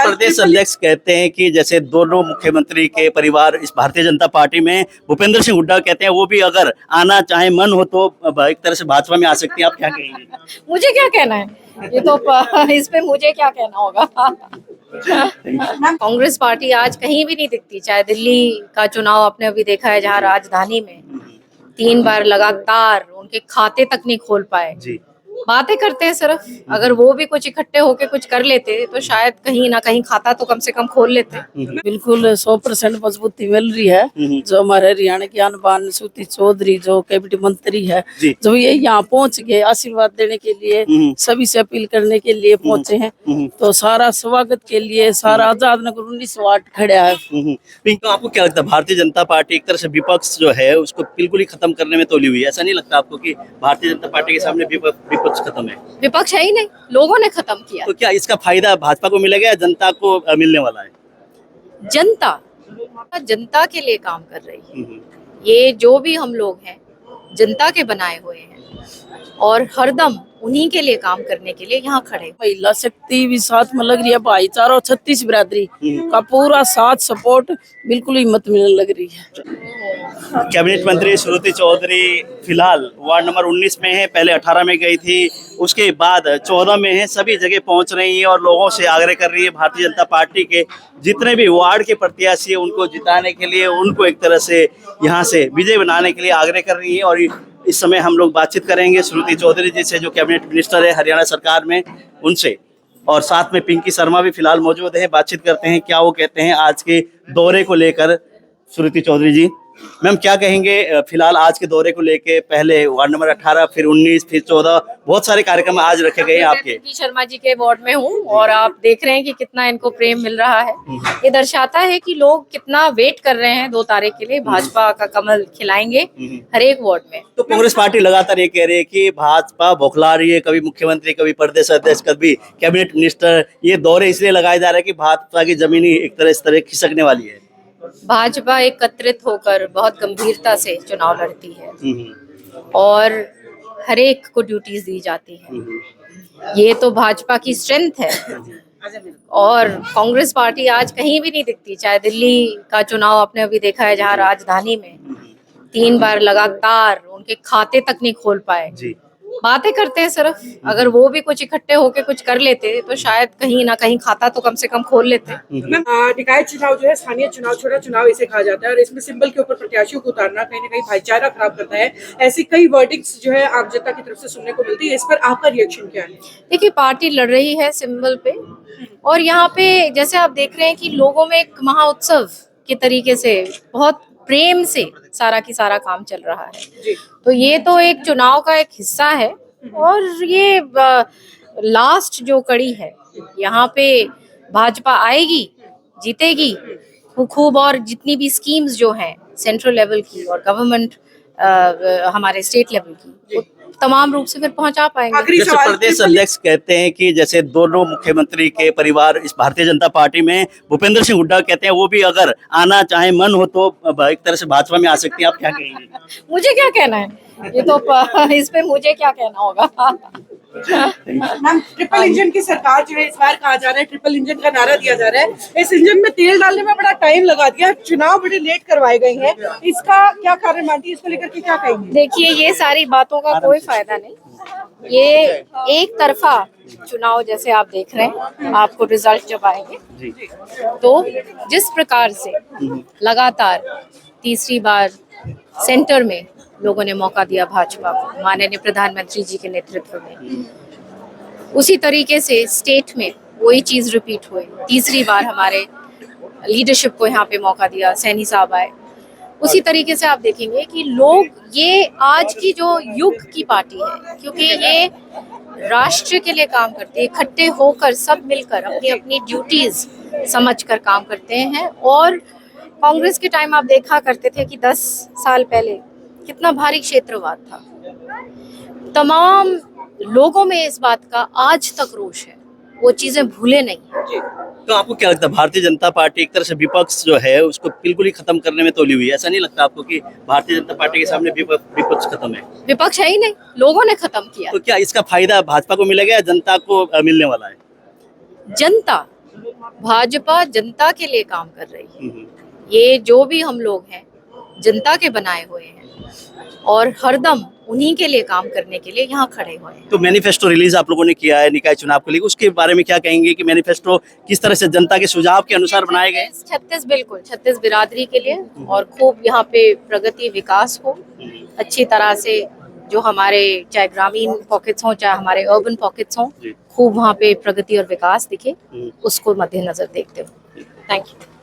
प्रदेश अध्यक्ष कहते हैं कि जैसे दोनों मुख्यमंत्री के परिवार इस भारतीय जनता पार्टी में, भूपेंद्र सिंह हुड्डा कहते हैं वो भी अगर आना चाहे मन हो तो एक तरह से भाजपा में आ सकती हैं। आप क्या कहेंगे? मुझे क्या कहना है, ये तो इस पे मुझे क्या कहना होगा। कांग्रेस पार्टी आज कहीं भी नहीं दिखती, चाहे दिल्ली का चुनाव आपने अभी देखा है जहां राजधानी में 3 बार लगातार उनके खाते तक नहीं खोल पाए। जी, बातें करते हैं सिर्फ, अगर वो भी कुछ इकट्ठे होके कुछ कर लेते तो शायद कहीं ना कहीं खाता तो कम से कम खोल लेते। बिल्कुल 100% मजबूती मिल रही है। जो हमारे हरियाणा की अनबान श्रुति चौधरी जो कैबिनेट मंत्री है, जी। जो ये यहाँ पहुँच गए आशीर्वाद देने के लिए, सभी से अपील करने के लिए पहुँचे हैं, तो सारा स्वागत के लिए सारा आजाद नगर 19 वार्ड खड़ा है। तो आपको क्या लगता है, भारतीय जनता पार्टी एक तरह से विपक्ष जो है उसको बिल्कुल ही खत्म करने में तोली हुई है? ऐसा नहीं लगता आपको कि भारतीय जनता पार्टी के सामने विपक्ष खत्म है? विपक्ष है ही नहीं, लोगों ने खत्म किया। तो क्या इसका फायदा भाजपा को मिलेगा या जनता को मिलने वाला है? जनता के लिए काम कर रही है। ये जो भी हम लोग हैं जनता के बनाए हुए हैं और हरदम उन्हीं के लिए काम करने के लिए यहाँ खड़े। महिला शक्ति भी साथ में लग रही है, भाईचारा और 36 बिरादरी का पूरा साथ सपोर्ट, बिल्कुल हिम्मत मिलने लग रही है। कैबिनेट मंत्री श्रुति चौधरी फिलहाल वार्ड नंबर 19 में है, पहले 18 में गई थी, उसके बाद 14 में है, सभी जगह पहुंच रही है और लोगों से आग्रह कर रही है भारतीय जनता पार्टी के जितने भी वार्ड के प्रत्याशी है उनको जिताने के लिए, उनको एक तरह से यहाँ से विजय बनाने के लिए आग्रह कर रही है। और इस समय हम लोग बातचीत करेंगे श्रुति चौधरी जी से, जो कैबिनेट मिनिस्टर है हरियाणा सरकार में, उनसे, और साथ में पिंकी शर्मा भी फिलहाल मौजूद है। बातचीत करते हैं क्या वो कहते हैं आज के दौरे को लेकर। श्रुति चौधरी जी, मैम क्या कहेंगे फिलहाल आज के दौरे को लेके? पहले वार्ड नंबर 18, फिर 19, फिर 14, बहुत सारे कार्यक्रम आज रखे गए हैं आपके। पिंकी शर्मा जी के वार्ड में हूँ और आप देख रहे हैं कि कितना इनको प्रेम मिल रहा है। ये दर्शाता है कि लोग कितना वेट कर रहे हैं 2 तारीख के लिए, भाजपा का कमल खिलाएंगे हर एक वार्ड में। तो कांग्रेस पार्टी लगातार ये कह रही है कि भाजपा बौखला रही है, कभी मुख्यमंत्री, कभी प्रदेश अध्यक्ष, कभी कैबिनेट मिनिस्टर। ये दौरे इसलिए लगाए जा रहे हैं कि भाजपा की जमीनी एक तरह इस तरह खिसकने वाली है। भाजपा एकत्रित होकर बहुत गंभीरता से चुनाव लड़ती है और हर एक को ड्यूटीज दी जाती है। ये तो भाजपा की स्ट्रेंथ है और कांग्रेस पार्टी आज कहीं भी नहीं दिखती, चाहे दिल्ली का चुनाव आपने अभी देखा है जहां राजधानी में 3 बार लगातार उनके खाते तक नहीं खोल पाए। जी, बातें करते हैं सिर्फ, अगर वो भी कुछ इकट्ठे होके कुछ कर लेते तो शायद कहीं ना कहीं खाता तो कम से कम खोल लेते। निकाय चुनाव जो है स्थानीय चुनाव, छोटा चुनाव इसे कहा जाता है और इसमें सिंबल के ऊपर प्रत्याशियों को उतारना कहीं ना कहीं भाईचारा खराब करता है। ऐसी कई वर्डिंग्स जो है आम जनता की तरफ से सुनने को मिलती है, इस पर आपका रिएक्शन क्या है? देखिए, पार्टी लड़ रही है सिंबल पे और यहाँ पे जैसे आप देख रहे हैं कि लोगों में एक महाउत्सव के तरीके से बहुत प्रेम से सारा की सारा काम चल रहा है। तो ये तो एक चुनाव का एक हिस्सा है और ये लास्ट जो कड़ी है, यहाँ पे भाजपा आएगी, जीतेगी खूब, और जितनी भी स्कीम्स जो हैं सेंट्रल लेवल की और गवर्नमेंट हमारे स्टेट लेवल की, वो तमाम रूप से फिर पहुंचा पाएंगे। जैसे प्रदेश अध्यक्ष कहते हैं कि जैसे दोनों मुख्यमंत्री के परिवार इस भारतीय जनता पार्टी में, भूपेंद्र सिंह हुड्डा कहते हैं वो भी अगर आना चाहे मन हो तो एक तरह से भाजपा में आ सकती है। आप क्या कहेंगे? मुझे क्या कहना है, ये तो इस पे मुझे क्या कहना होगा। मैम, ट्रिपल इंजन की सरकार जो है इस बार कहा जा रहा है, ट्रिपल इंजन का नारा दिया जा रहा है। इस इंजन में तेल डालने में बड़ा टाइम लगा दिया, चुनाव बड़े लेट करवाए गए हैं, इसका क्या कारण मानती है? इसको लेकर के क्या कहेंगे? देखिए, ये सारी बातों का कोई फायदा नहीं, ये एक तरफा चुनाव जैसे आप देख रहे हैं, आपको रिजल्ट जब आएंगे तो जिस प्रकार से लगातार तीसरी बार सेंटर में लोगों ने मौका दिया भाजपा को माननीय प्रधानमंत्री जी के नेतृत्व में, उसी तरीके से स्टेट में वही चीज रिपीट हुई। तीसरी बार हमारे लीडरशिप को यहाँ पे मौका दिया, सैनी साहब आए। उसी तरीके से आप देखेंगे कि लोग, ये आज की जो युग की पार्टी है, क्योंकि ये राष्ट्र के लिए काम करती है, इकट्ठे होकर सब मिलकर अपनी अपनी ड्यूटीज समझकर काम करते हैं। और कांग्रेस के टाइम आप देखा करते थे कि 10 साल पहले कितना भारी क्षेत्रवाद था, तमाम लोगों में इस बात का आज तक रोष है, वो चीजें भूले नहीं है। तो आपको क्या लगता है, भारतीय जनता पार्टी एक तरह से विपक्ष जो है उसको बिल्कुल ही खत्म करने में तोली हुई है? ऐसा नहीं लगता आपको कि भारतीय जनता पार्टी के सामने विपक्ष खत्म है? विपक्ष है ही नहीं, लोगों ने खत्म किया। तो क्या इसका फायदा भाजपा को मिलेगा या जनता को मिलने वाला है? जनता भाजपा जनता के लिए काम कर रही है। ये जो भी हम लोग हैं जनता के बनाए हुए हैं और हरदम उन्हीं के लिए काम करने के लिए यहाँ खड़े हुए हैं। तो मैनिफेस्टो रिलीज आप लोगों ने किया है निकाय चुनाव के लिए, उसके बारे में क्या कहेंगे कि मैनिफेस्टो किस तरह से जनता के सुझाव के अनुसार बनाए गए? 36 बिरादरी के लिए और खूब यहाँ पे प्रगति विकास हो अच्छी तरह से, जो हमारे चाहे ग्रामीण पॉकेट्स हों चाहे हमारे अर्बन पॉकेट्स हों, खूब वहाँ पे प्रगति और विकास दिखे, उसको मद्देनजर देखते हुए। Thank you.